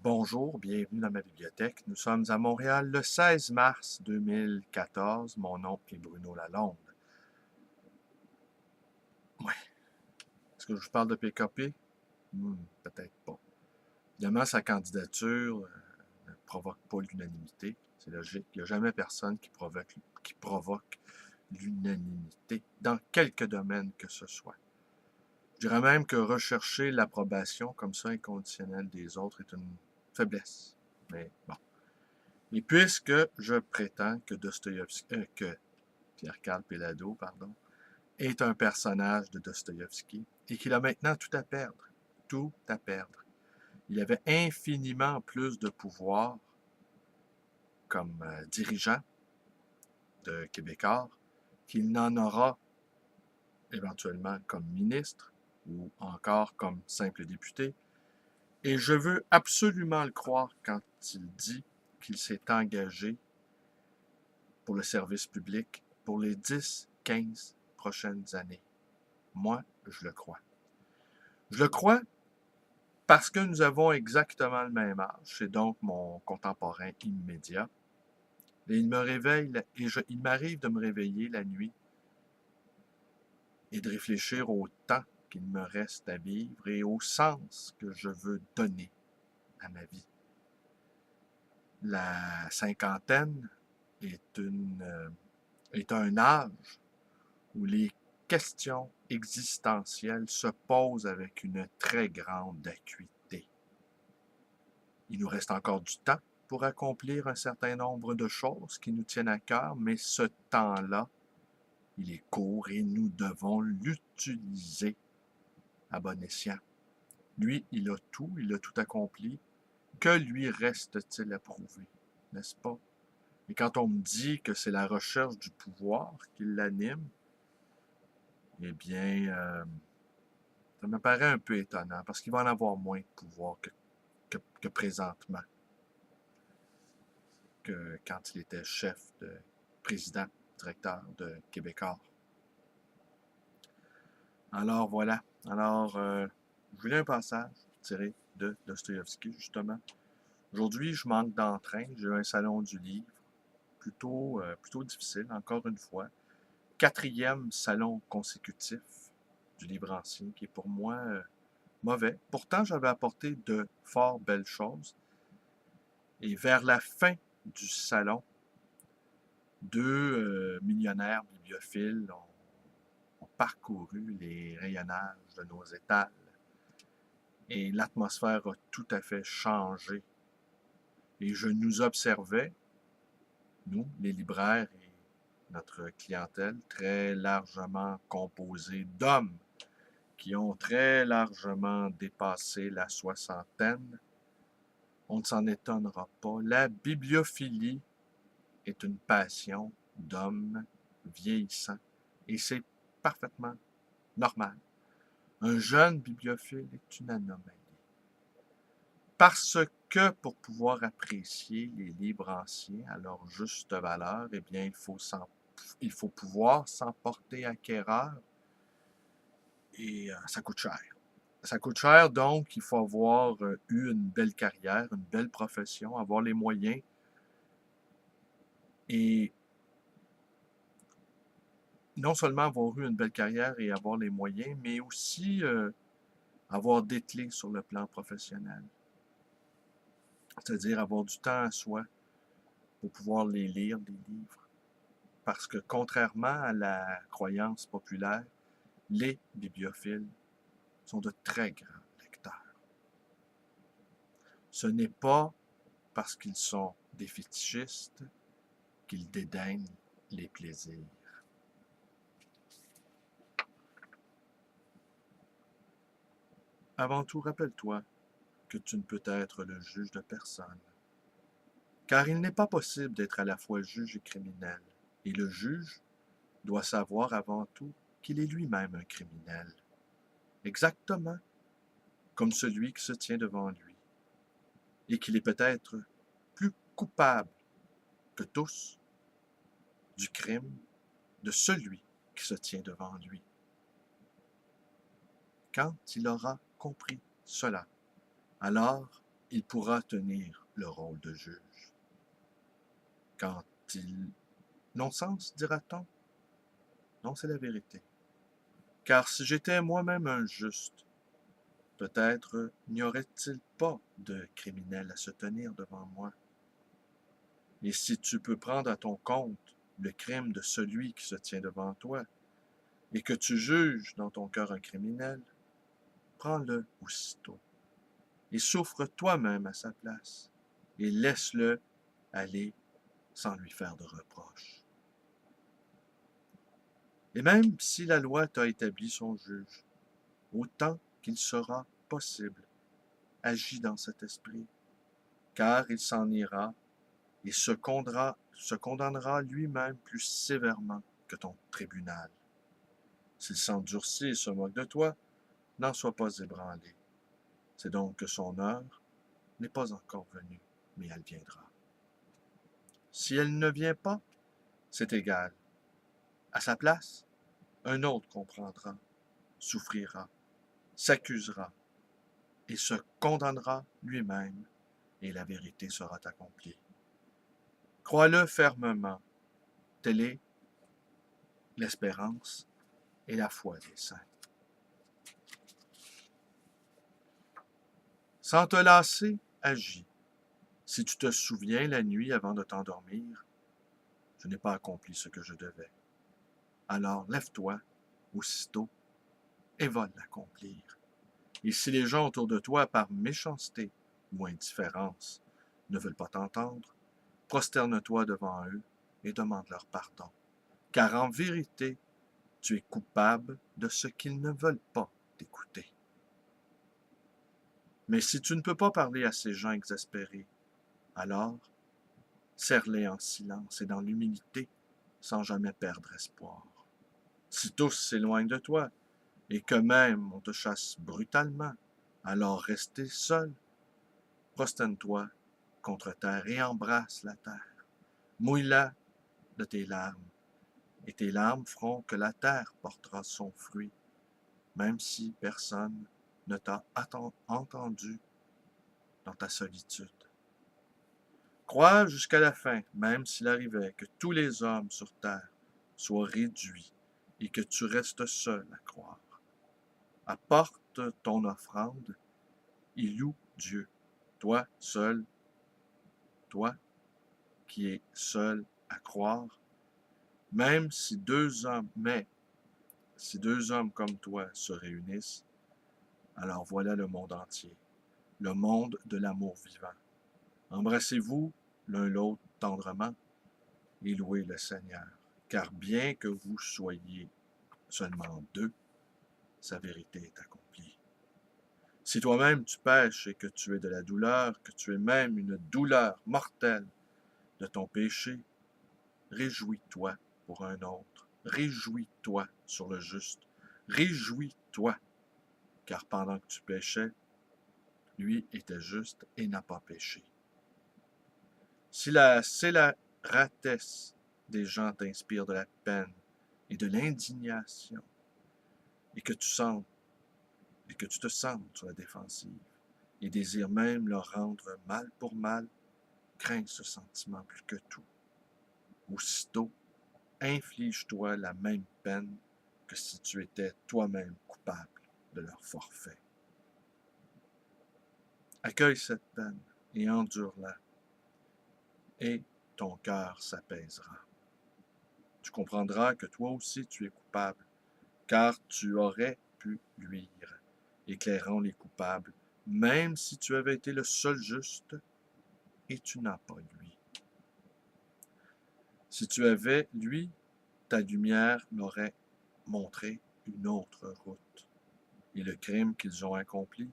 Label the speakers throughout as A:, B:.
A: Bonjour, bienvenue dans ma bibliothèque. Nous sommes à Montréal le 16 mars 2014. Mon nom est Bruno Lalonde. Ouais. Est-ce que je vous parle de PKP? Peut-être pas. Évidemment, sa candidature ne provoque pas l'unanimité. C'est logique. Il n'y a jamais personne qui provoque l'unanimité dans quelque domaine que ce soit. Je dirais même que rechercher l'approbation comme ça inconditionnelle des autres est une faiblesse. Mais bon. Et puisque je prétends que que Pierre-Carl Pelado, est un personnage de Dostoïevski et qu'il a maintenant tout à perdre. Il avait infiniment plus de pouvoir comme dirigeant de Québécois qu'il n'en aura éventuellement comme ministre ou encore comme simple député. Et je veux absolument le croire quand il dit qu'il s'est engagé pour le service public pour les 10-15 prochaines années. Moi, je le crois. Je le crois parce que nous avons exactement le même âge. C'est donc mon contemporain immédiat. Et il m'arrive de me réveiller la nuit et de réfléchir au temps qu'il me reste à vivre et au sens que je veux donner à ma vie. La cinquantaine est un âge où les questions existentielles se posent avec une très grande acuité. Il nous reste encore du temps pour accomplir un certain nombre de choses qui nous tiennent à cœur, mais ce temps-là, il est court et nous devons l'utiliser à bon escient. Lui, il a tout accompli. Que lui reste-t-il à prouver, n'est-ce pas? Et quand on me dit que c'est la recherche du pouvoir qui l'anime, eh bien, ça me paraît un peu étonnant parce qu'il va en avoir moins de pouvoir que présentement, que quand il était président, directeur de Québécois. Alors voilà. Alors, je voulais un passage tiré de Dostoïevski, justement. Aujourd'hui, je manque d'entrain. J'ai eu un salon du livre plutôt difficile, encore une fois. 4e salon consécutif du livre ancien, qui est pour moi mauvais. Pourtant, j'avais apporté de fort belles choses. Et vers la fin du salon, deux millionnaires bibliophiles ont parcouru les rayonnages de nos étals. Et l'atmosphère a tout à fait changé. Et je nous observais, nous, les libraires et notre clientèle, très largement composée d'hommes qui ont très largement dépassé la soixantaine. On ne s'en étonnera pas. La bibliophilie est une passion d'hommes vieillissants. Et c'est parfaitement normal. Un jeune bibliophile est une anomalie. Parce que pour pouvoir apprécier les livres anciens à leur juste valeur, eh bien, il faut pouvoir s'en porter acquéreur et ça coûte cher. Ça coûte cher, donc il faut avoir eu une belle carrière, une belle profession, avoir les moyens et non seulement avoir eu une belle carrière et avoir les moyens, mais aussi avoir dételé sur le plan professionnel. C'est-à-dire avoir du temps à soi pour pouvoir les lire, les livres. Parce que contrairement à la croyance populaire, les bibliophiles sont de très grands lecteurs. Ce n'est pas parce qu'ils sont des fétichistes qu'ils dédaignent les plaisirs. Avant tout, rappelle-toi que tu ne peux être le juge de personne. Car il n'est pas possible d'être à la fois juge et criminel. Et le juge doit savoir avant tout qu'il est lui-même un criminel. Exactement comme celui qui se tient devant lui. Et qu'il est peut-être plus coupable que tous du crime de celui qui se tient devant lui. Quand il aura compris cela, alors il pourra tenir le rôle de juge. Quand il... Non-sens, dira-t-on? Non, c'est la vérité. Car si j'étais moi-même un juste, peut-être n'y aurait-il pas de criminel à se tenir devant moi. Et si tu peux prendre à ton compte le crime de celui qui se tient devant toi, et que tu juges dans ton cœur un criminel, prends-le aussitôt, et souffre toi-même à sa place, et laisse-le aller sans lui faire de reproches. Et même si la loi t'a établi son juge, autant qu'il sera possible, agis dans cet esprit, car il s'en ira et se condamnera lui-même plus sévèrement que ton tribunal. S'il s'endurcit et se moque de toi, n'en sois pas ébranlé. C'est donc que son heure n'est pas encore venue, mais elle viendra. Si elle ne vient pas, c'est égal. À sa place, un autre comprendra, souffrira, s'accusera et se condamnera lui-même, et la vérité sera accomplie. Crois-le fermement. Telle est l'espérance et la foi des saints. Sans te lasser, agis. Si tu te souviens la nuit avant de t'endormir, je n'ai pas accompli ce que je devais. Alors lève-toi aussitôt et va l'accomplir. Et si les gens autour de toi, par méchanceté ou indifférence, ne veulent pas t'entendre, prosterne-toi devant eux et demande leur pardon. Car en vérité, tu es coupable de ce qu'ils ne veulent pas t'écouter. Mais si tu ne peux pas parler à ces gens exaspérés, alors serre-les en silence et dans l'humilité, sans jamais perdre espoir. Si tous s'éloignent de toi, et que même on te chasse brutalement, alors restez seul, prosterne-toi contre terre et embrasse la terre. Mouille-la de tes larmes, et tes larmes feront que la terre portera son fruit, même si personne ne t'a entendu dans ta solitude. Crois jusqu'à la fin, même s'il arrivait que tous les hommes sur terre soient réduits et que tu restes seul à croire. Apporte ton offrande et loue Dieu, toi seul, toi qui es seul à croire, même si si deux hommes comme toi se réunissent, alors voilà le monde entier, le monde de l'amour vivant. Embrassez-vous l'un l'autre tendrement et louez le Seigneur, car bien que vous soyez seulement deux, sa vérité est accomplie. Si toi-même tu pèches et que tu es de la douleur, que tu es même une douleur mortelle de ton péché, réjouis-toi pour un autre, réjouis-toi sur le juste, réjouis-toi, car pendant que tu péchais, lui était juste et n'a pas péché. Si la scélératesse des gens t'inspire de la peine et de l'indignation, et que tu te sens sur la défensive, et désires même leur rendre mal pour mal, crains ce sentiment plus que tout. Aussitôt, inflige-toi la même peine que si tu étais toi-même coupable de leur forfait. Accueille cette peine et endure-la, et ton cœur s'apaisera. Tu comprendras que toi aussi tu es coupable, car tu aurais pu luire, éclairant les coupables, même si tu avais été le seul juste, et tu n'as pas lui. Si tu avais lui, ta lumière l'aurait montré une autre route. Et le crime qu'ils ont accompli,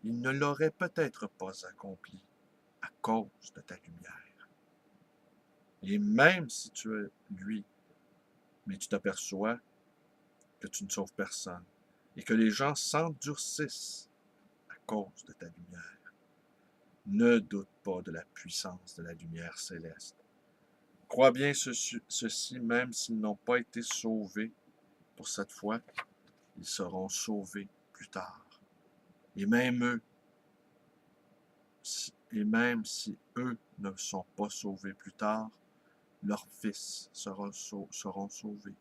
A: ils ne l'auraient peut-être pas accompli à cause de ta lumière. Et même si tu es lui, mais tu t'aperçois que tu ne sauves personne et que les gens s'endurcissent à cause de ta lumière, ne doute pas de la puissance de la lumière céleste. Crois bien ceci, même s'ils n'ont pas été sauvés pour cette fois, ils seront sauvés plus tard. Et même eux, et même si eux ne sont pas sauvés plus tard, leurs fils seront sauvés,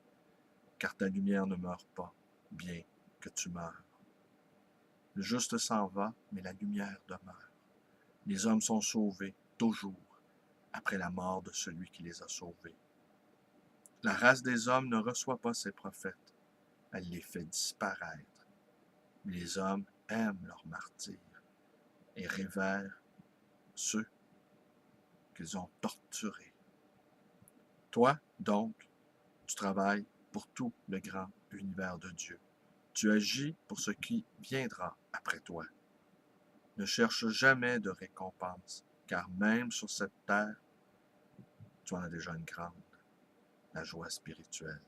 A: car ta lumière ne meurt pas, bien que tu meurs. Le juste s'en va, mais la lumière demeure. Les hommes sont sauvés, toujours, après la mort de celui qui les a sauvés. La race des hommes ne reçoit pas ses prophètes, elle les fait disparaître. Mais les hommes aiment leurs martyrs et révèrent ceux qu'ils ont torturés. Toi, donc, tu travailles pour tout le grand univers de Dieu. Tu agis pour ce qui viendra après toi. Ne cherche jamais de récompense, car même sur cette terre, tu en as déjà une grande, la joie spirituelle,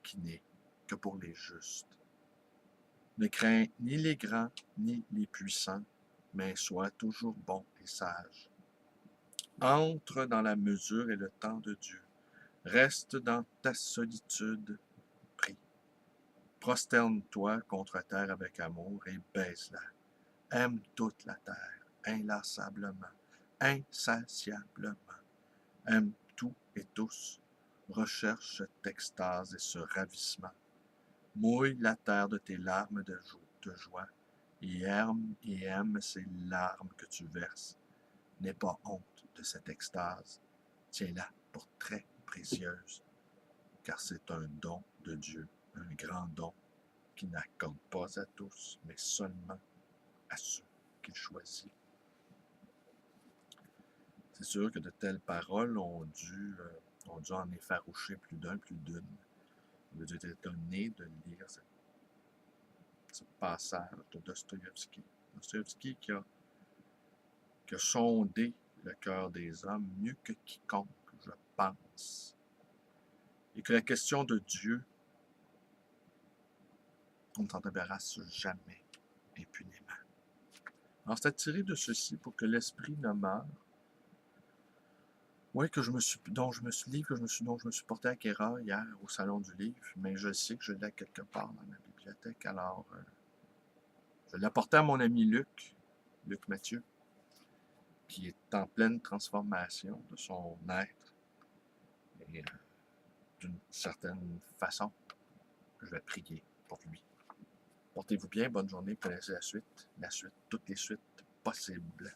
A: qui n'est que pour les justes. Ne crains ni les grands, ni les puissants, mais sois toujours bon et sage. Entre dans la mesure et le temps de Dieu. Reste dans ta solitude, prie. Prosterne-toi contre terre avec amour et baise-la. Aime toute la terre, inlassablement, insatiablement. Aime tout et tous. Recherche cette extase et ce ravissement. Mouille la terre de tes larmes de joie et aime ces larmes que tu verses. N'aie pas honte de cette extase. Tiens-la pour très précieuse, car c'est un don de Dieu, un grand don qui n'accorde pas à tous, mais seulement à ceux qu'il choisit. C'est sûr que de telles paroles ont dû en effaroucher plus d'un, plus d'une. On a dû être étonné de lire ce passage de Dostoïevski. Dostoïevski qui a sondé le cœur des hommes mieux que quiconque, je pense. Et que la question de Dieu, on ne s'en débarrasse jamais impunément. Alors, c'est tiré de ceci pour que l'esprit ne meure. Oui, dont je me suis porté acquéreur hier au Salon du Livre, mais je sais que je l'ai quelque part dans ma bibliothèque. Alors, je l'ai apporté à mon ami Luc Mathieu, qui est en pleine transformation de son être. Et d'une certaine façon, je vais prier pour lui. Portez-vous bien, bonne journée, connaissez la suite, toutes les suites possibles.